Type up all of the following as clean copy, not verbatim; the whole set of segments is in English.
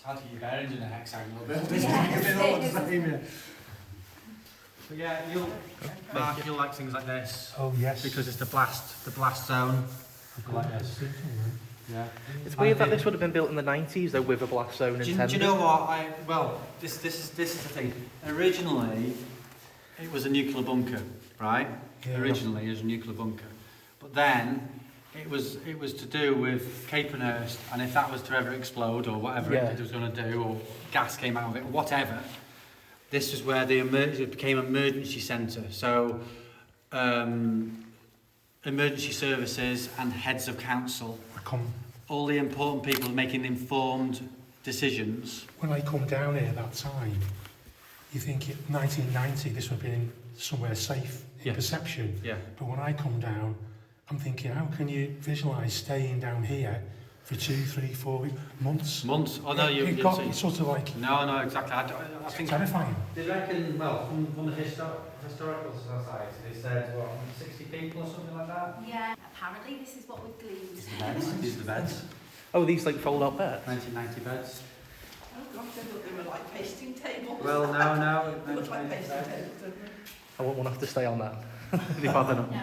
hard to keep your bearings in a hexagonal building. Yeah. But yeah, Mark, you'll like things like this. Oh yes. Because it's the blast zone. Like this. Yeah. It's weird that this would have been built in the 90s though, with a blast zone intended. Do you know what? This is the thing. Originally, it was a nuclear bunker, right? Yeah. Originally, it was a nuclear bunker, but then it was to do with Capenhurst, and if that was to ever explode or whatever it was going to do, or gas came out of it, or whatever, this was where it became an emergency centre. So. Emergency services and heads of council, all the important people making informed decisions. When I come down here that time, you think in 1990 this would have been somewhere safe in perception. Yeah. But when I come down, I'm thinking, how can you visualise staying down here for 2, 3, 4 months? Months? Oh no, you've got it's sort of like. No, exactly. I think terrifying. They reckon, well, from the historical society, they said, what, 60 people or something like that? Yeah, apparently this is what we've gleaned. These are the beds. Oh, these like fold out beds? 1990 beds. Oh gosh, I thought they were like pasting tables. Well, no. They look like pasting tables, don't they? I won't have to stay on that. If you bother not. No.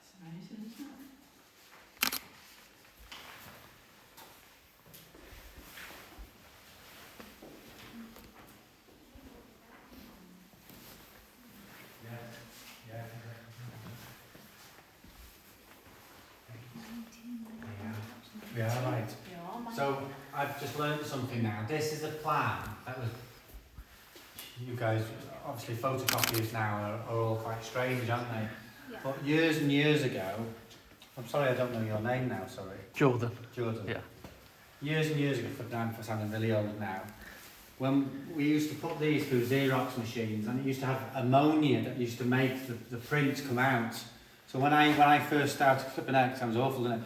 It's amazing, isn't it? Yeah, right. So I've just learned something now. This is a plan that was. You guys, obviously, photocopiers now are all quite strange, aren't they? Yeah. But years and years ago, I'm sorry I don't know your name now. Sorry. Jordan. Yeah. Years and years ago, for sounding really old now, when we used to put these through Xerox machines, and it used to have ammonia that used to make the print come out. So when I first started flipping out, sounds awful, doesn't it?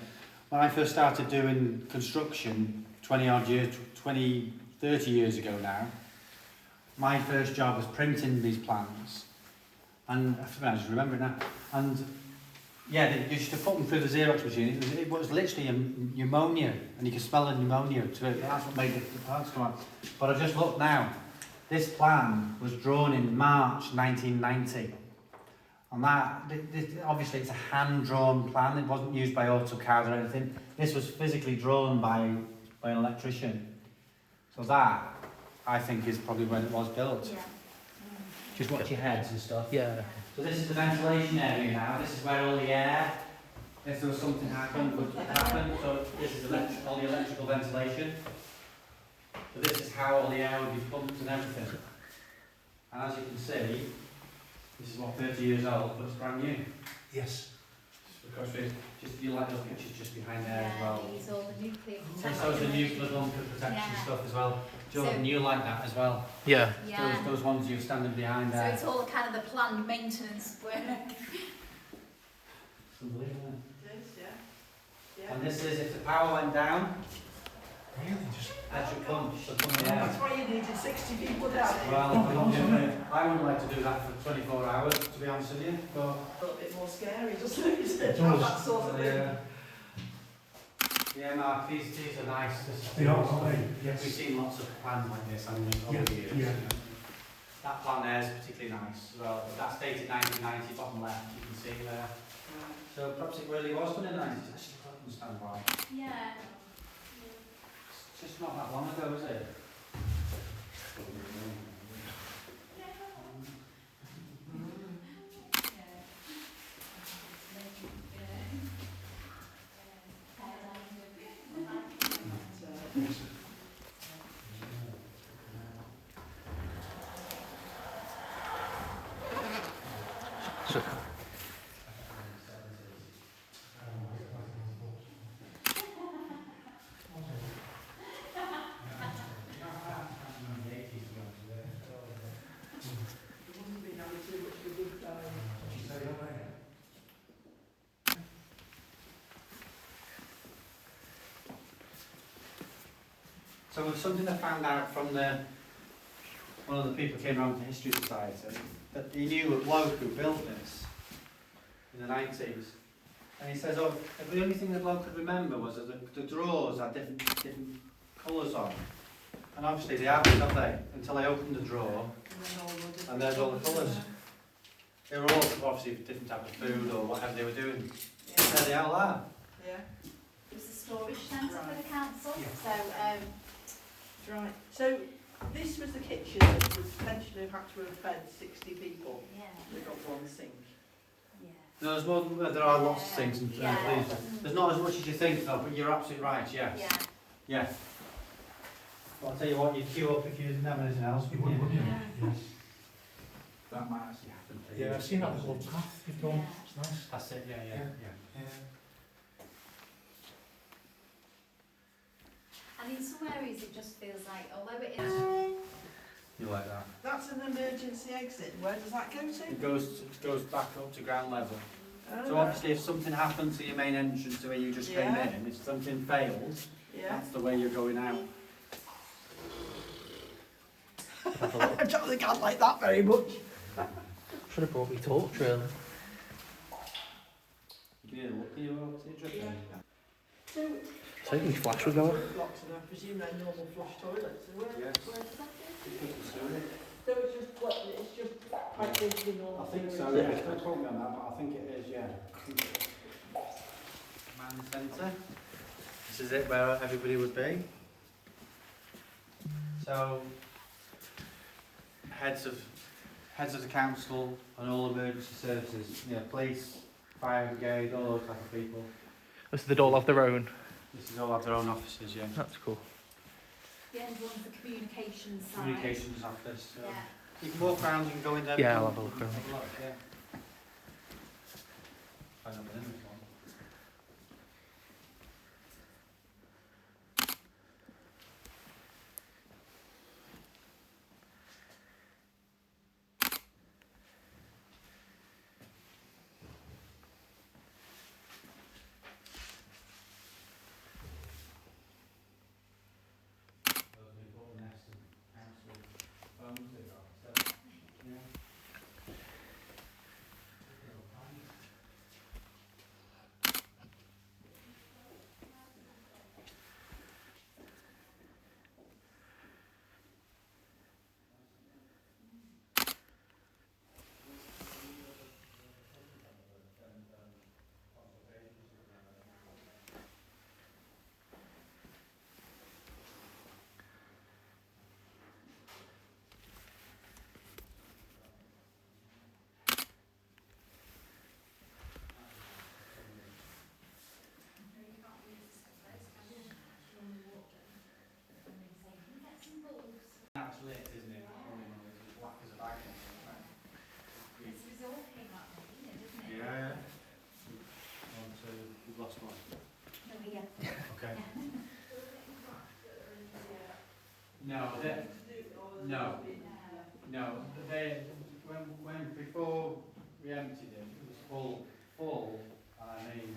When I first started doing construction 30 years ago now, my first job was printing these plans. And I just remember it now. And yeah, they used to put them through the Xerox machine. It was literally pneumonia, and you could smell the pneumonia to it. That's what made the plans come out. But I just looked now. This plan was drawn in March 1990. And that, obviously it's a hand-drawn plan. It wasn't used by AutoCAD or anything. This was physically drawn by an electrician. So that, I think, is probably when it was built. Yeah. Just watch your heads and stuff. Yeah. So this is the ventilation area now. This is where all the air, if there was something happened, would happen. So this is all the electrical ventilation. So this is how all the air would be pumped and everything. And as you can see, this is what, 30 years old, but it's brand new. Yes. Because you like those pictures just behind there as well. These all the nuclear. So the nuclear bunker protection Yeah. stuff as well. Jordan, you like that as well. Yeah. Yeah. Those ones you're standing behind So there. it's all kind of the planned maintenance work. It's unbelievable, isn't it? It is, yeah. And this is if the power went down, Really, just. electric pumps are coming out. That's why you needed 60 people down here. Well, I'm not doing it. I wouldn't like to do that for 24 hours, to be honest with you. But A little bit more scary, doesn't it? It Have does. that sort of thing. yeah, Mark, these are nice. They are, aren't they? We've Yes. seen lots of plans like this over the years. Yeah. That plan there is particularly nice as well. That's dated 1990, bottom left, you can see there. So perhaps it really was done in the 90s. I still don't understand why. Yeah. It's just not that long ago, is it? So, You wouldn't be having too much of a good time. So it was something I found out from one of the people who came around to the History Society, that he knew a bloke who built this in the 90s. And he says, oh, the only thing the bloke could remember was that the drawers had different colours on. And obviously they haven't, have they? Until I opened the drawer, and there's all the colours. They were all obviously different type of food or whatever they were doing. There they all are. Yeah. It was a storage centre for the council, so, Right. So this was the kitchen that was potentially had to have fed 60 people. yeah, We got one sink. yeah. No, there's more, there are lots of things and Yeah. please. There's not as much as you think though, but you're absolutely right, yes. Yeah. Yeah. Well, I'll tell you what, you'd queue up if you didn't have anything else. You would, wouldn't you? Yeah. Yes. That might actually happen. to you. Yeah, I've seen that little path you've done. Yeah. It's nice. That's it, yeah. Yeah. And in some areas it just feels like, although it is, You like that? That's an emergency exit. Where does that go to? It goes back up to ground level. Oh, So obviously if something happened to your main entrance to where you just came Yeah. in, if something failed, yeah. that's the way you're going out. I don't think I'd like that very much. Should have brought me torch, really. You can either look at you or see Yeah. So, Take me flash would go. blocks, and I presume they're normal flush toilets. So where, Yes. where does that go? I So it's just what? It's just quite big in normal. think so, toilets. yeah. Don't quote me on that, but I think it is, yeah. Command centre. This is it where everybody would be. So, heads of the council and all emergency services, police, fire brigade, all those type of people. So they'd all have their own. This is all have their own offices, yeah. That's cool. the end one's the communications side. Communications office. So. Yeah. You can walk around, you can go in there. Yeah, I'll have a look around. Yeah. I've not been in this one. Those are important next to council phones they've got, so, yeah. That's lit, isn't it? It's black as a bag. This result came out, didn't it? Yeah. On to, we've lost one. There we go. Okay. No, they, when before we emptied it, it was full, and I mean,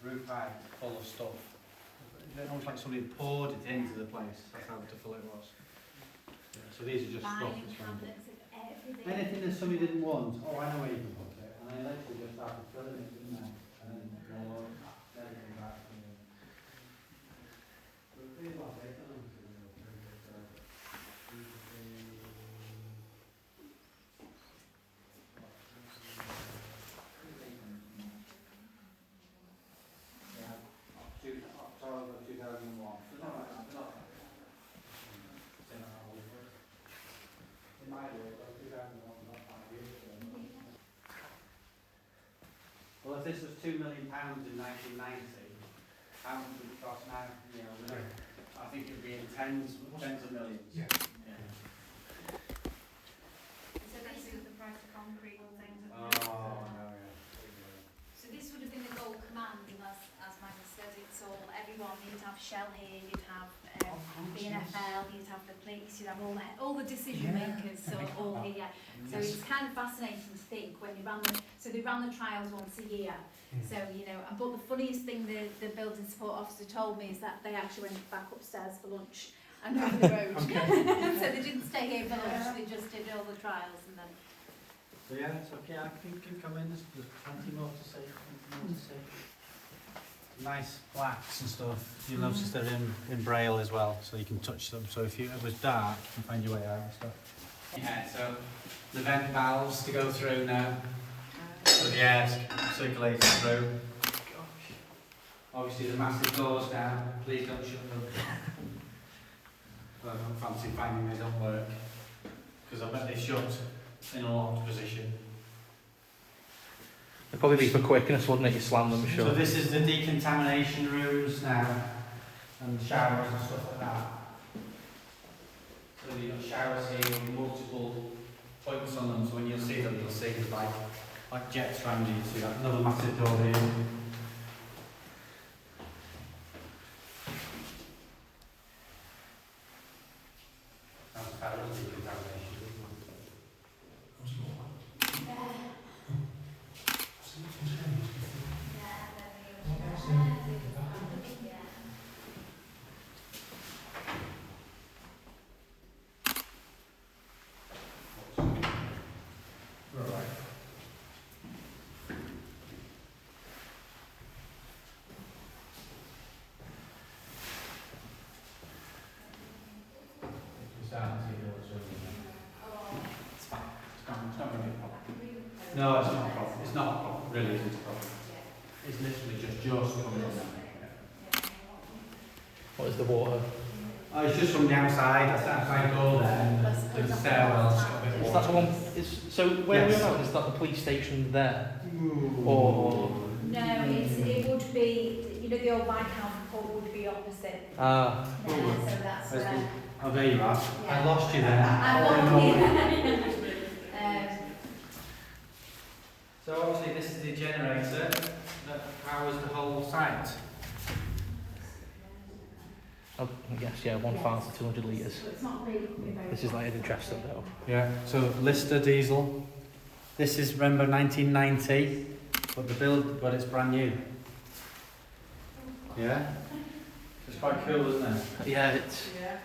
roof height full of stuff. It almost like somebody poured it into the place, that's how full it was. Yeah, so these are just stuff Buying that's from cabinets of everything. anything that somebody didn't want, oh I know where you can put it, and they literally just started filling it, didn't they? And then more, everything back. But really like it, doesn't it? October 2001. In my world, 2001, not 5 years ago. Well, if this was £2 million in 1990, how much would it cost now? I think it'd be in tens of millions. Yeah. So this is the price of concrete and things. Oh, no, yeah. So this would have been the gold command, and as Maggie said, it's all, everyone, you'd have Shell here, you'd have the NFL, you'd have the police, you'd have all the decision makers, so all here. So it's kind of fascinating to think when they ran the trials once a year. So, but the funniest thing the building support officer told me is that they actually went back upstairs for lunch and over the road. So they didn't stay here for lunch, they just did all the trials and then. So yeah, it's okay, I can come in, there's plenty more to say. nice plaques and stuff. You'll notice they're in braille as well, so you can touch them. So if it was dark, you can find your way out and stuff. Yeah, so the vent valves to go through now, so the air's circulating through. Obviously the massive doors down, please don't shut them. I don't fancy finding they don't work, because I bet they shut in a locked position. It'd probably be for quickness, wouldn't it? You slam them shut. So this is the decontamination rooms now, and showers and stuff like that. So you've got showers here with multiple points on them, so when you see them, you'll see there's like jets around you. See that? Another massive door here. That's part of the decontamination. No, it's not a problem. It's not a problem. Really isn't a problem. It's literally just coming in. What is the water? Oh, it's just from the outside. That's the outside door there. And there's a stairwell. It's got a bit of Is water. that the one? So where Yes. are we now? Is that the police station there? Ooh. Or No, it would be, you know, the old Viscount Port would be opposite ah, there, so that's Where's where. Oh, there you are. Yeah. I lost you there. I'm So obviously this is the generator that powers the whole site. I guess yeah, 1,200 litres. So it's not really very. This is like an interesting though. Yeah. So Lister diesel. This is remember 1990, but it's brand new. Yeah. It's quite cool, isn't it? Yeah, it's. Yeah.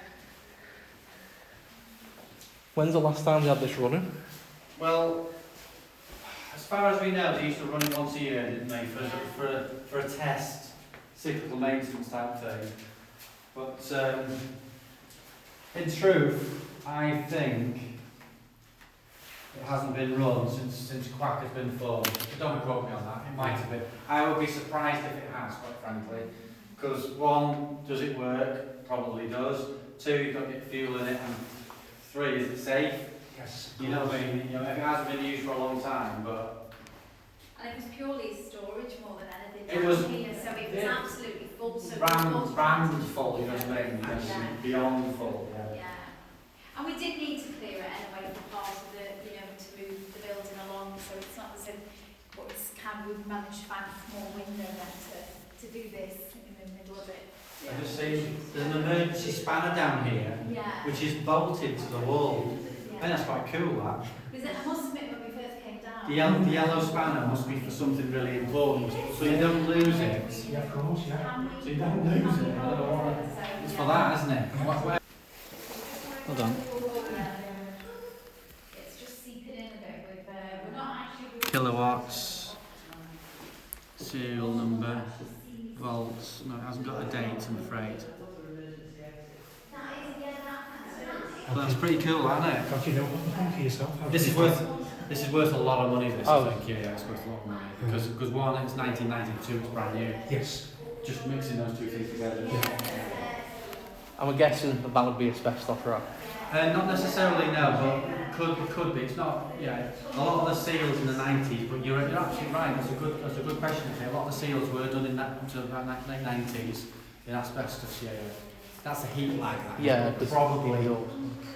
When's the last time we had this running? Well, as far as we know, they used to run it once a year, didn't they, for a test, cyclical maintenance type thing. But in truth, I think it hasn't been run since Quack has been formed. Don't quote me on that. It might have been. I would be surprised if it has, quite frankly, because one, does it work? Probably does. Two, you've got to get fuel in it, and three, is it safe? Yes. You know what I mean? You know, if it hasn't been used for a long time, but And it was purely storage more than anything It down was- here, so it was yeah. absolutely full. So rammed full, you know what I mean? Yeah. Beyond full, yeah. Yeah. And we did need to clear it anyway for part of the, you know, to move the building along, so it's not as if, but it's kind of, we've managed to find a small window then to do this in the middle of it. I just see there's an emergency spanner down here, Yeah. which is bolted to the wall. I think that's quite cool, that. Because I must admit, when we first came down. The yellow spanner must be for something really important, so you don't lose it. Yeah, of course, yeah. So you don't lose it. I don't know what. It's for that, isn't it? Hold on. It's just seeping in a bit with, we're not actually. Kilowatts, serial number, volts. No, it hasn't got a date, I'm afraid. Well, that's pretty cool, isn't it? God, you know what for yourself. This is worth a lot of money. This, Oh. I think. Yeah, it's worth a lot of money because one, it's 1992, it's brand new. Yes. Just mixing those two things together. I'm guessing that would be asbestos, right? Not necessarily, no, but could be. It's not. Yeah, a lot of the seals in the 90s, but you're absolutely right. That's a good question. A lot of the seals were done in that until about 1990s in asbestos. Yeah, yeah. That's a heat like that. Yeah, But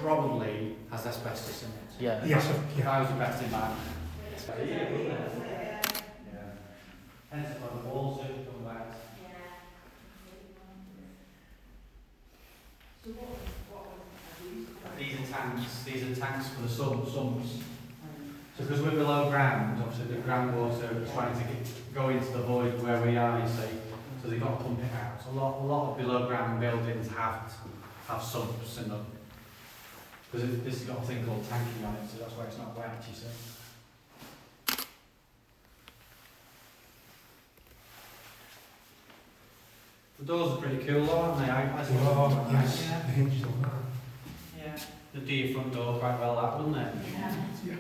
probably has asbestos in it. Yeah. Yes, If yeah. I was a betting man. Yeah. Hence why the walls are come back. These are tanks for the sumps. So because we're below ground, obviously the groundwater is trying to go into the void where we are, you see. So they've got to pump it out. So a lot of below ground buildings have sumps in them. Because this has got a thing called tanking on it, so that's why it's not wet, you see. The doors are pretty cool, though, aren't they? I They are, yes, Yeah. the hinges on that. Yeah. They'd do your front door quite well, that, wouldn't it? Yeah.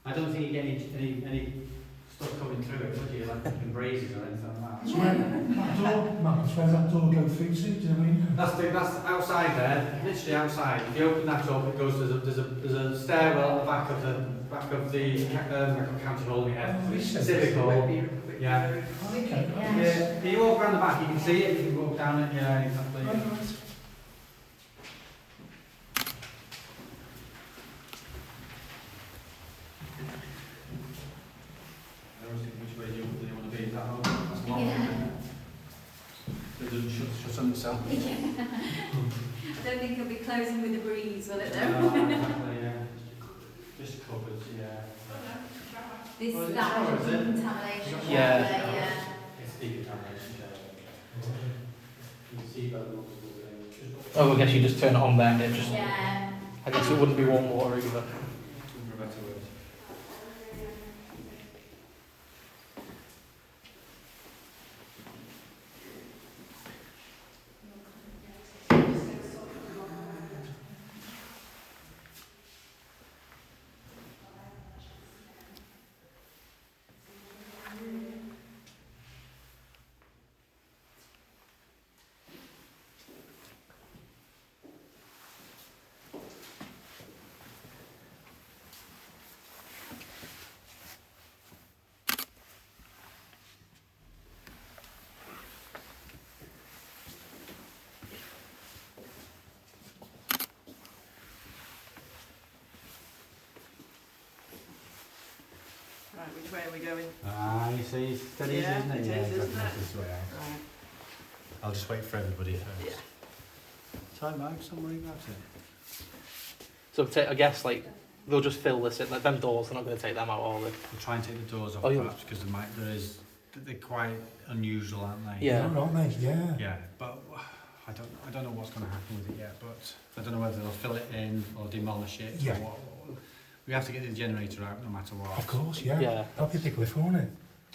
I don't think you get any stuff coming through it, would you? Like fucking breezes or anything like that. So where that door, Marcus, where's that door go through to? Do you know what I mean? That's outside there, literally outside. If you open that up, it goes. There's a stairwell at the back of the county hall we had. Oh, this is- Civic hall. Yeah. Okay, Yeah. nice. Yeah. If you walk around the back, you can see it. You can walk down it. Yeah, exactly. Right, right. I always think which way do you want to be? That hole. That's long. Yeah. It doesn't shut on itself. I don't think it'll be closing with the breeze, will it No, though? exactly. Yeah. Just cupboards. Yeah. This Well, is it's that shower, is it? contamination shower Yeah. there, yeah. It's decontamination shower. You can see by the looks of the thing. Oh, I guess you just turn it on there and it just... Yeah. I guess it wouldn't be warm water either. For a better word. Right, which way are we going? Ah, you see, it's steady, Yeah, isn't it? it Yeah, is, exactly. isn't it? That's this way out. Right. I'll just wait for everybody first. Yeah. Sorry, Mike, don't worry about it. So I guess like they'll just fill this in. Like them doors, they're not going to take them out, are they? We'll try and take the doors off Oh, yeah. perhaps because they're quite unusual, aren't they? Yeah. Oh, aren't they? Yeah. Yeah, but I don't know what's going to happen with it yet. But I don't know whether they'll fill it in or demolish it. Yeah. Or what. We have to get the generator out no matter what. Of course, yeah. Yeah. That'll be a big lift, won't it?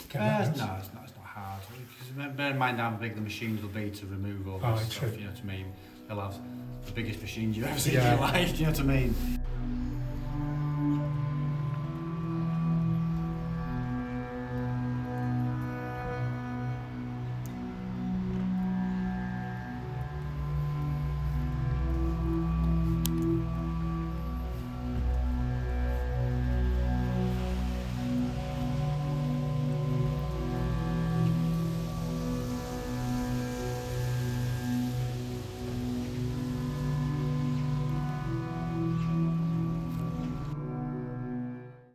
Get that out. No, it's not hard. Because bear in mind how big the machines will be to remove all Oh, this stuff. true. You know what I mean? They'll have the biggest machines you've ever seen Yeah. in your life. Do you know what I mean?